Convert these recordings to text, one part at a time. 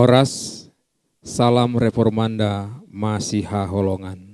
Horas, salam reformanda Masiha Holongan.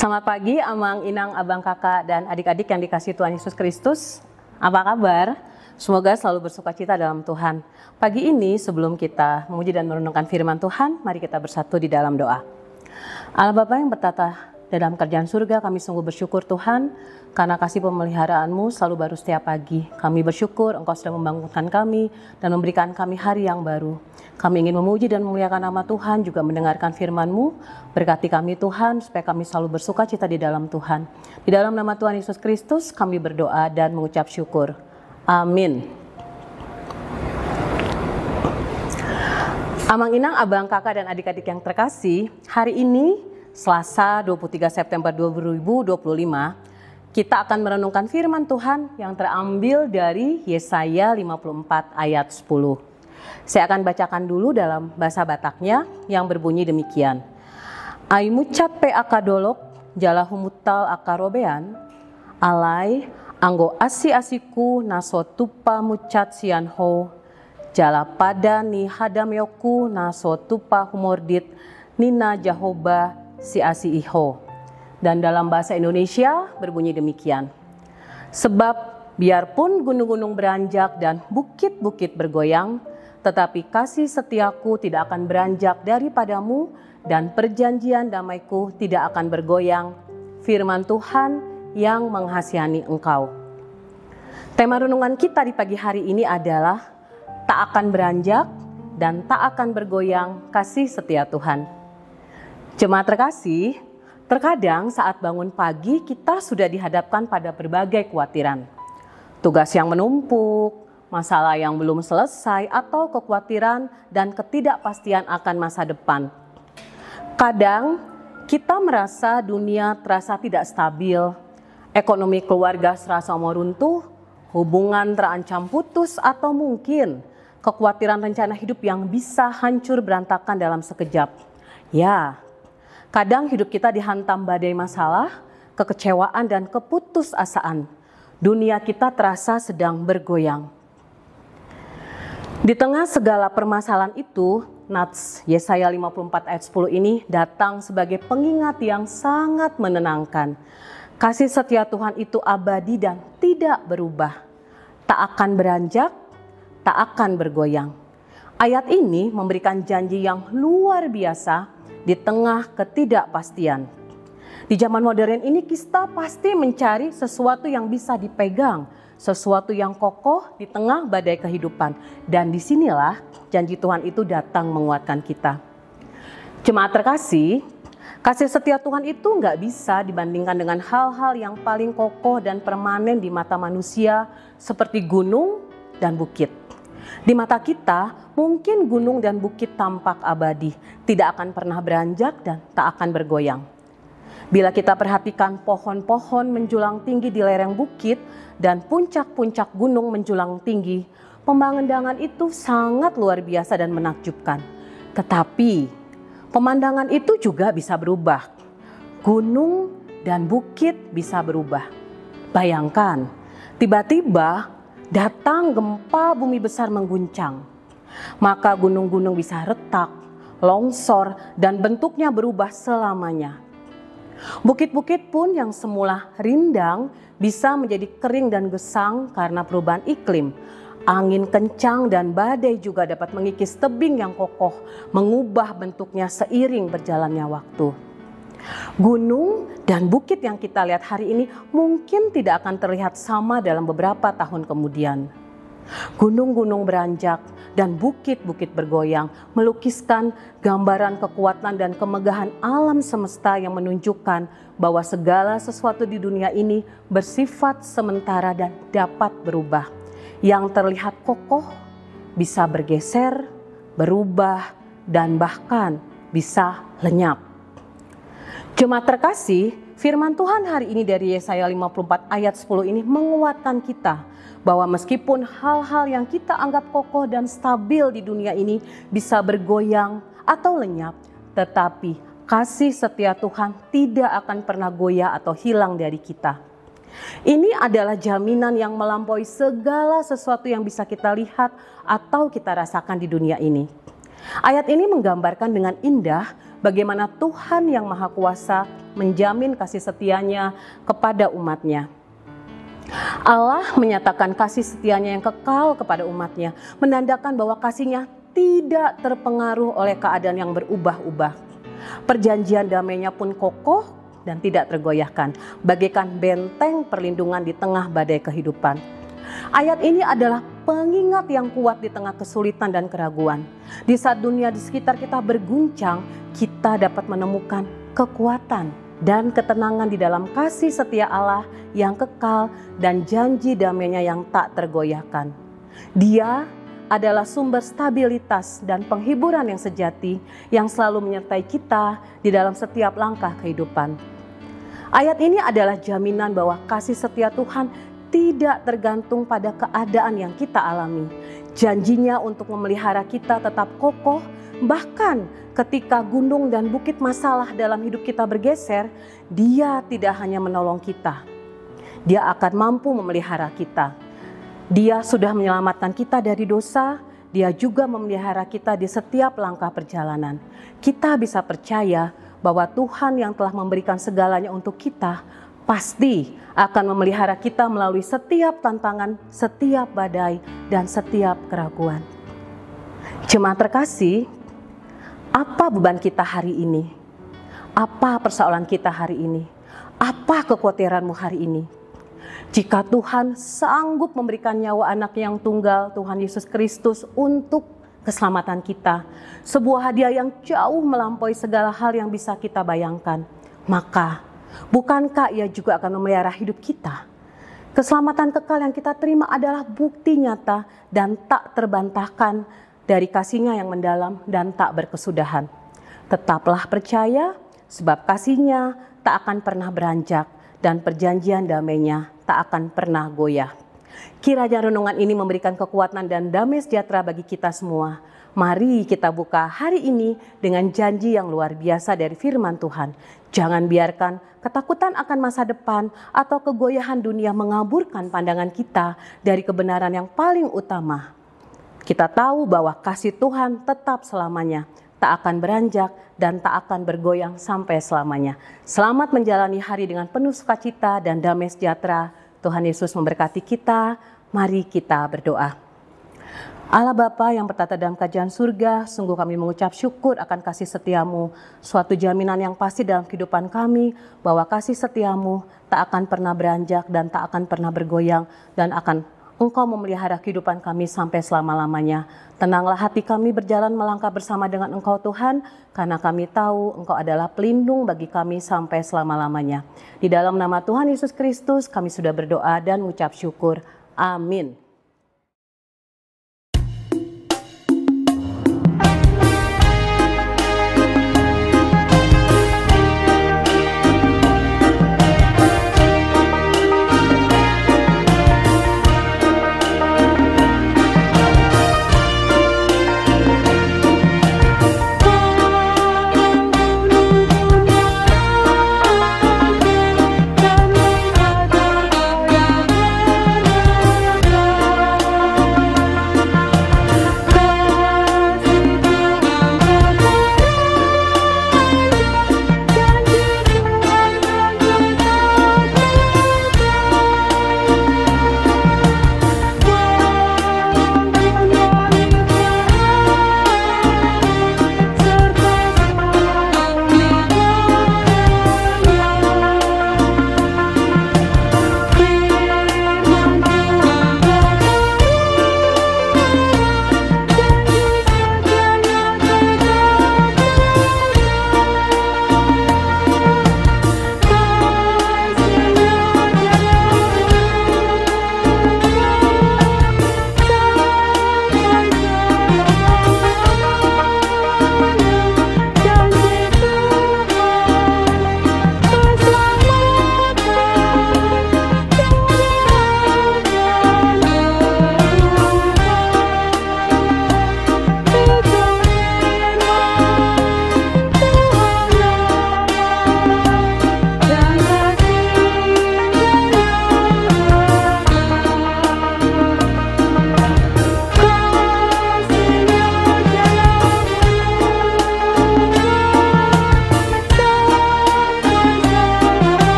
Selamat pagi Amang, Inang, Abang, Kakak, dan adik-adik yang dikasihi Tuhan Yesus Kristus. Apa kabar? Semoga selalu bersukacita dalam Tuhan. Pagi ini sebelum kita memuji dan merenungkan firman Tuhan, mari kita bersatu di dalam doa. Allah Bapa yang bertata dalam kerjaan surga, kami sungguh bersyukur Tuhan, karena kasih pemeliharaan-Mu selalu baru setiap pagi. Kami bersyukur Engkau sudah membangunkan kami dan memberikan kami hari yang baru. Kami ingin memuji dan memuliakan nama Tuhan, juga mendengarkan firman-Mu. Berkati kami Tuhan, supaya kami selalu bersukacita di dalam Tuhan. Di dalam nama Tuhan Yesus Kristus, kami berdoa dan mengucap syukur. Amin. Amang, Inang, Abang, Kakak, dan adik-adik yang terkasih, hari ini Selasa 23 September 2025, kita akan merenungkan firman Tuhan yang terambil dari Yesaya 54 ayat 10. Saya akan bacakan dulu dalam bahasa Bataknya yang berbunyi demikian. Ai mucat pe akadolok jalahumutal akarobean, alai anggo asi-asiku naso tupa mucat sianho, jala pada ni hadamyoku naso tupa humordit nina jahoba si asi iho. Dan dalam bahasa Indonesia berbunyi demikian. Sebab biarpun gunung-gunung beranjak dan bukit-bukit bergoyang, tetapi kasih setiaku tidak akan beranjak daripadamu dan perjanjian damaiku tidak akan bergoyang. Firman Tuhan yang menghasihani engkau. Tema renungan kita di pagi hari ini adalah tak akan beranjak dan tak akan bergoyang kasih setia Tuhan. Jemaat terkasih, terkadang saat bangun pagi kita sudah dihadapkan pada berbagai kekhawatiran. Tugas yang menumpuk, masalah yang belum selesai, atau kekhawatiran dan ketidakpastian akan masa depan. Kadang kita merasa dunia terasa tidak stabil, ekonomi keluarga serasa mau runtuh, hubungan terancam putus, atau mungkin kekhawatiran rencana hidup yang bisa hancur berantakan dalam sekejap. Ya, kadang hidup kita dihantam badai masalah, kekecewaan, dan keputusasaan. Dunia kita terasa sedang bergoyang. Di tengah segala permasalahan itu, Nats Yesaya 54 ayat 10 ini datang sebagai pengingat yang sangat menenangkan. Kasih setia Tuhan itu abadi dan tidak berubah. Tak akan beranjak, tak akan bergoyang. Ayat ini memberikan janji yang luar biasa di tengah ketidakpastian. Di zaman modern ini kita pasti mencari sesuatu yang bisa dipegang, sesuatu yang kokoh di tengah badai kehidupan. Dan disinilah janji Tuhan itu datang menguatkan kita. Jemaat terkasih, kasih setia Tuhan itu nggak bisa dibandingkan dengan hal-hal yang paling kokoh dan permanen di mata manusia seperti gunung dan bukit. Di mata kita, mungkin gunung dan bukit tampak abadi, tidak akan pernah beranjak dan tak akan bergoyang. Bila kita perhatikan pohon-pohon menjulang tinggi di lereng bukit dan puncak-puncak gunung menjulang tinggi, pemandangan itu sangat luar biasa dan menakjubkan. Tetapi pemandangan itu juga bisa berubah. Gunung dan bukit bisa berubah. Bayangkan, tiba-tiba datang gempa bumi besar mengguncang. Maka gunung-gunung bisa retak, longsor, dan bentuknya berubah selamanya. Bukit-bukit pun yang semula rindang bisa menjadi kering dan gesang karena perubahan iklim. Angin kencang dan badai juga dapat mengikis tebing yang kokoh, mengubah bentuknya seiring berjalannya waktu. Gunung dan bukit yang kita lihat hari ini mungkin tidak akan terlihat sama dalam beberapa tahun kemudian. Gunung-gunung beranjak dan bukit-bukit bergoyang, melukiskan gambaran kekuatan dan kemegahan alam semesta yang menunjukkan bahwa segala sesuatu di dunia ini bersifat sementara dan dapat berubah. Yang terlihat kokoh bisa bergeser, berubah, dan bahkan bisa lenyap. Jemaat terkasih, firman Tuhan hari ini dari Yesaya 54 ayat 10 ini menguatkan kita bahwa meskipun hal-hal yang kita anggap kokoh dan stabil di dunia ini bisa bergoyang atau lenyap, tetapi kasih setia Tuhan tidak akan pernah goyah atau hilang dari kita. Ini adalah jaminan yang melampaui segala sesuatu yang bisa kita lihat atau kita rasakan di dunia ini. Ayat ini menggambarkan dengan indah bagaimana Tuhan yang Maha Kuasa menjamin kasih setianya kepada umatnya. Allah menyatakan kasih setianya yang kekal kepada umatnya, menandakan bahwa kasihnya tidak terpengaruh oleh keadaan yang berubah-ubah. Perjanjian damainya pun kokoh dan tidak tergoyahkan, bagaikan benteng perlindungan di tengah badai kehidupan. Ayat ini adalah pengingat yang kuat di tengah kesulitan dan keraguan. Di saat dunia di sekitar kita berguncang, kita dapat menemukan kekuatan dan ketenangan di dalam kasih setia Allah yang kekal dan janji damainya yang tak tergoyahkan. Dia adalah sumber stabilitas dan penghiburan yang sejati yang selalu menyertai kita di dalam setiap langkah kehidupan. Ayat ini adalah jaminan bahwa kasih setia Tuhan tidak tergantung pada keadaan yang kita alami. Janjinya untuk memelihara kita tetap kokoh, bahkan ketika gunung dan bukit masalah dalam hidup kita bergeser, Dia tidak hanya menolong kita, Dia akan mampu memelihara kita. Dia sudah menyelamatkan kita dari dosa, Dia juga memelihara kita di setiap langkah perjalanan. Kita bisa percaya bahwa Tuhan yang telah memberikan segalanya untuk kita pasti akan memelihara kita melalui setiap tantangan, setiap badai, dan setiap keraguan. Jemaat terkasih, apa beban kita hari ini? Apa persoalan kita hari ini? Apa kekhawatiranmu hari ini? Jika Tuhan sanggup memberikan nyawa anak yang tunggal, Tuhan Yesus Kristus, untuk keselamatan kita, sebuah hadiah yang jauh melampaui segala hal yang bisa kita bayangkan, maka bukankah Ia juga akan memelihara hidup kita? Keselamatan kekal yang kita terima adalah bukti nyata dan tak terbantahkan dari kasih-Nya yang mendalam dan tak berkesudahan. Tetaplah percaya, sebab kasih-Nya tak akan pernah beranjak dan perjanjian damai-Nya tak akan pernah goyah. Kiranya renungan ini memberikan kekuatan dan damai sejahtera bagi kita semua. Mari kita buka hari ini dengan janji yang luar biasa dari firman Tuhan. Jangan biarkan ketakutan akan masa depan atau kegoyahan dunia mengaburkan pandangan kita dari kebenaran yang paling utama. Kita tahu bahwa kasih Tuhan tetap selamanya, tak akan beranjak dan tak akan bergoyang sampai selamanya. Selamat menjalani hari dengan penuh sukacita dan damai sejahtera. Tuhan Yesus memberkati kita. Mari kita berdoa. Allah Bapa yang bertata dalam kerajaan surga, sungguh kami mengucap syukur akan kasih setiamu, suatu jaminan yang pasti dalam kehidupan kami, bahwa kasih setiamu tak akan pernah beranjak dan tak akan pernah bergoyang, dan akan Engkau memelihara kehidupan kami sampai selama-lamanya. Tenanglah hati kami berjalan melangkah bersama dengan Engkau Tuhan, karena kami tahu Engkau adalah pelindung bagi kami sampai selama-lamanya. Di dalam nama Tuhan Yesus Kristus kami sudah berdoa dan mengucap syukur. Amin.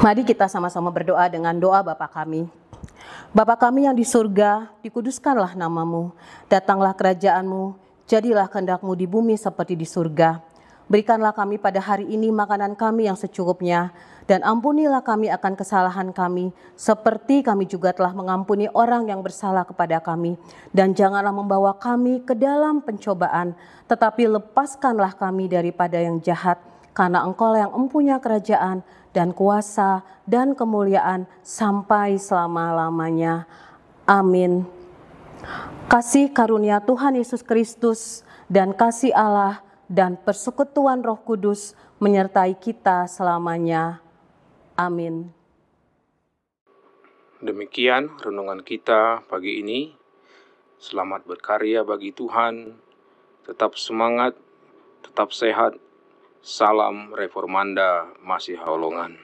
Mari kita sama-sama berdoa dengan doa Bapa kami. Bapa kami yang di surga, dikuduskanlah namamu, datanglah kerajaanmu, jadilah kehendak-mu di bumi seperti di surga. Berikanlah kami pada hari ini makanan kami yang secukupnya, dan ampunilah kami akan kesalahan kami, seperti kami juga telah mengampuni orang yang bersalah kepada kami. Dan janganlah membawa kami ke dalam pencobaan, tetapi lepaskanlah kami daripada yang jahat, karena Engkau yang mempunyai kerajaan dan kuasa dan kemuliaan sampai selama-lamanya. Amin. Kasih karunia Tuhan Yesus Kristus dan kasih Allah dan persekutuan Roh Kudus menyertai kita selamanya. Amin. Demikian renungan kita pagi ini. Selamat berkarya bagi Tuhan. Tetap semangat, tetap sehat. Salam Reformanda Masiha Holongan.